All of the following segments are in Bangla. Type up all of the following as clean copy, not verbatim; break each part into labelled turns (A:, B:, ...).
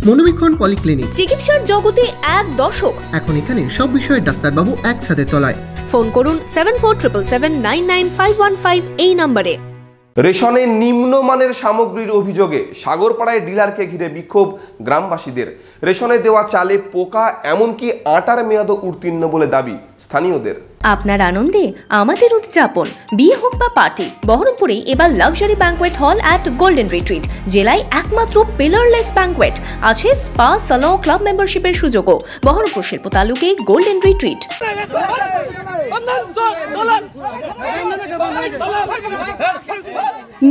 A: মনোবীক্ষণ পলিক্লিনিক,
B: চিকিৎসার জগতে এক দশক।
A: এখন এখানে সব বিষয়ে ডাক্তারবাবু একসাথে তলায়।
B: ফোন করুন 7477999515 এই নম্বরে।
C: রেশনে নিম্নমানের সামগ্রীর অভিযোগে সাগরপাড়ায় ডিলারকে ঘিরে বিক্ষোভ গ্রামবাসীদের। রেশনে দেওয়া চালে পোকা, এমনকি আটার মেয়াদও উত্তীর্ণ বলে দাবি স্থানীয়দের।
B: আপনার আনন্দে আমাদের উদযাপন। বিয়ে হোক বা পার্টি, বহরমপুরে এবার luxury banquet hall at golden retreat. জেলায় একমাত্র পিলারলেস ব্যাঙ্কোয়েট, আছে স্পা, সালন, ক্লাব মেম্বারশিপের সুযোগও। বহরমপুর শিল্প তালুকে গোল্ডেন রিট্রিট।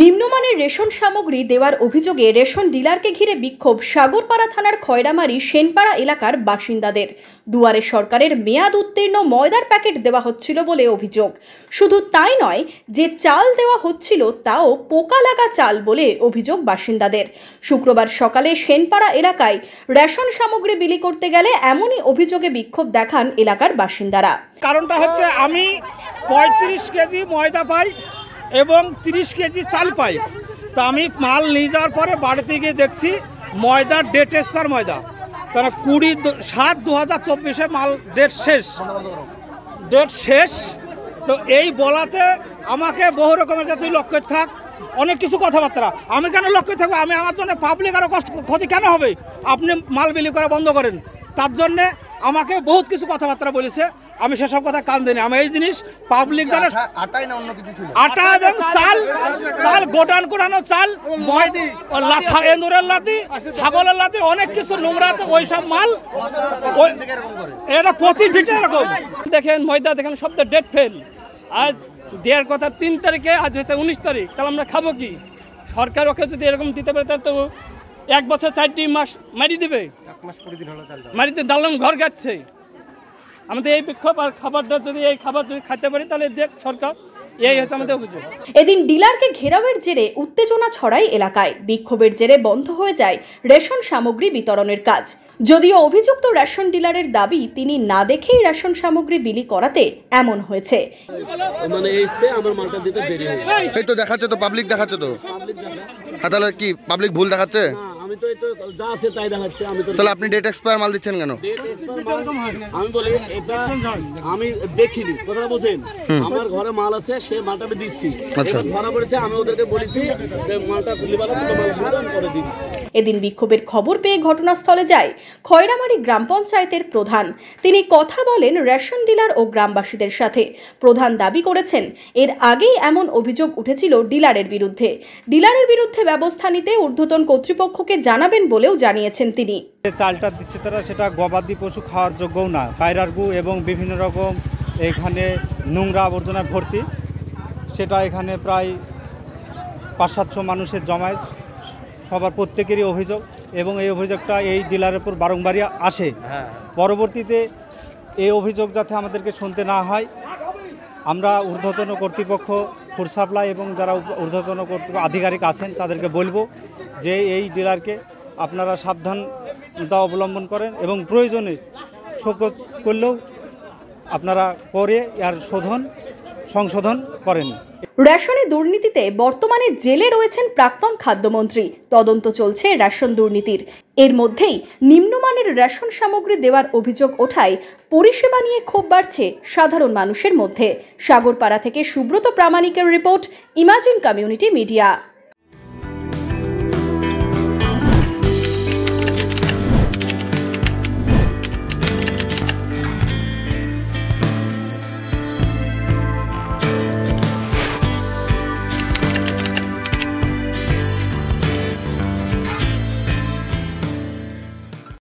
B: নিম্নমানের রেশন সামগ্রী দেওয়ার অভিযোগে রেশন ডিলারকে ঘিরে বিক্ষোভ সাগরপাড়া থানার খয়রামারি সেনপাড়া এলাকার বাসিন্দাদের। দুয়ারে সরকারের মেয়াদ উত্তীর্ণ ময়দার প্যাকেট দেওয়া হচ্ছিল বলে অভিযোগ। শুধু তাই নয়, যে চাল দেওয়া হচ্ছিল তাও পোকা লাগা চাল বলে অভিযোগ বাসিন্দাদের। শুক্রবার সকালে সেনপাড়া এলাকায় রেশন সামগ্রী বিলি করতে গেলে এমনই অভিযোগে বিক্ষোভ দেখান এলাকার বাসিন্দারা।
D: কারণটা হচ্ছে, আমি 35 কেজি ময়দা পাই এবং 30 কেজি চাল পাই। তো আমি মাল নিয়ে যাওয়ার পরে বাড়িতে গিয়ে দেখছি ময়দার ডেট এক্সপায়ার ময়দা, তারা 20/7/2024 মাল ডেট শেষ। তো এই বলাতে আমাকে বহু রকমের যে তুই লক্ষ্য থাক, অনেক কিছু কথাবার্তা। আমি কেন লক্ষ্য থাকবো? আমি আমার জন্য পাবলিক আরও ক্ষতি কেন হবে? আপনি মাল বিলি করা বন্ধ করেন। তার জন্যে আমাকে বহুত কিছু কথাবার্তা বলেছে, আমি সেসব কথা কান দিইনি। আমি এই জিনিস পাবলিক জানে, আটা এবং চাল, গোডাউন করানো চাল, এন্দুরের লাতি, ছাগলের লাতি, অনেক কিছু নোংরাতে ওই সব মাল, এটা প্রতি ভিটে এরকম। দেখেন ময়দা, দেখেন সব তো ডেট ফেল। আজ দেওয়ার কথা 3 তারিখে, আজ হচ্ছে 19 তারিখ। তাহলে আমরা খাবো কি? সরকার ওকে যদি এরকম দিতে পারে তাহলে তো 1 বছর 4 মাস মারি দেবে। মারিতে দালাম ঘর গাচ্ছে। আমাদের এই বিক্ষোভ আর খাবারটা যদি এই খাবার যদি খাইতে পারি তাহলে দেখ সরকার, এই হচ্ছে আমাদের অভিযোগ।
B: এদিন ডিলারকে ঘেরাওয়ের জেরে উত্তেজনা ছড়ায় এলাকায়। বিক্ষোভের জেরে বন্ধ হয়ে যায় রেশন সামগ্রী বিতরণের কাজ। যদিও অভিযুক্ত রেশন ডিলারের দাবি, তিনি না দেখেই রেশন সামগ্রী বিলি করাতে এমন হয়েছে।
E: এই তো দেখাচ্ছে, তো পাবলিক দেখাচ্ছে, তো তাহলে কি পাবলিক ভুল দেখাচ্ছে?
F: আমি তো যা আছে তাই দেখাচ্ছে। আমি তো
E: তাহলে আপনি ডেট এক্সপায়ার মাল দিচ্ছেন কেন?
F: আমি বলি এটা আমি দেখিনি, কথা বুঝেন। আমার ঘরে মাল আছে, সে মালটা আমি দিচ্ছি। ধরা পড়েছে, আমি ওদেরকে বলেছি মালটা লিবারে মাল করে দিচ্ছি।
B: এদিন বিক্ষোভের খবর পেয়ে ঘটনাস্থলে যায় খয়রামারি গ্রাম পঞ্চায়েতের প্রধান। তিনি কথা বলেন রেশন ডিলার ও গ্রামবাসীদের সাথে। প্রধান দাবি করেছেন, এর আগেই এমন অভিযোগ উঠেছিল ডিলারের বিরুদ্ধে। ডিলারের বিরুদ্ধে ব্যবস্থা নিতে ঊর্ধ্বতন কর্তৃপক্ষকে জানাবেন বলেও জানিয়েছেন তিনি।
D: চালটা দিচ্ছে তারা, সেটা গবাদি পশু খাওয়ার যোগ্যও না। কায়রার গু এবং বিভিন্ন রকম এখানে নোংরা আবর্জনা ভর্তি। সেটা এখানে প্রায় 500-700 মানুষের জমায়েত, সবার প্রত্যেকেরই অভিযোগ এবং এই অভিযোগটা এই ডিলারের উপর বারংবারই আসে। পরবর্তীতে এই অভিযোগ যাতে আমাদেরকে শুনতে না হয়, আমরা ঊর্ধ্বতন কর্তৃপক্ষ, ফুড সাপ্লাই এবং যারা ঊর্ধ্বতন আধিকারিক আছেন তাদেরকে বলবো যে এই ডিলারকে আপনারা সাবধানতা অবলম্বন করেন এবং প্রয়োজনে শোকজ করলেও আপনারা করে এর সংশোধন করেন।
B: রেশনে দুর্নীতিতে বর্তমানে জেলে রয়েছেন প্রাক্তন খাদ্যমন্ত্রী। তদন্ত চলছে রেশন দুর্নীতির। এর মধ্যেই নিম্নমানের রেশন সামগ্রী দেওয়ার অভিযোগ ওঠায় পরিষেবা নিয়ে ক্ষোভ বাড়ছে সাধারণ মানুষের মধ্যে। সাগরপাড়া থেকে সুব্রত প্রামাণিকের রিপোর্ট, ইমাজিন কমিউনিটি মিডিয়া।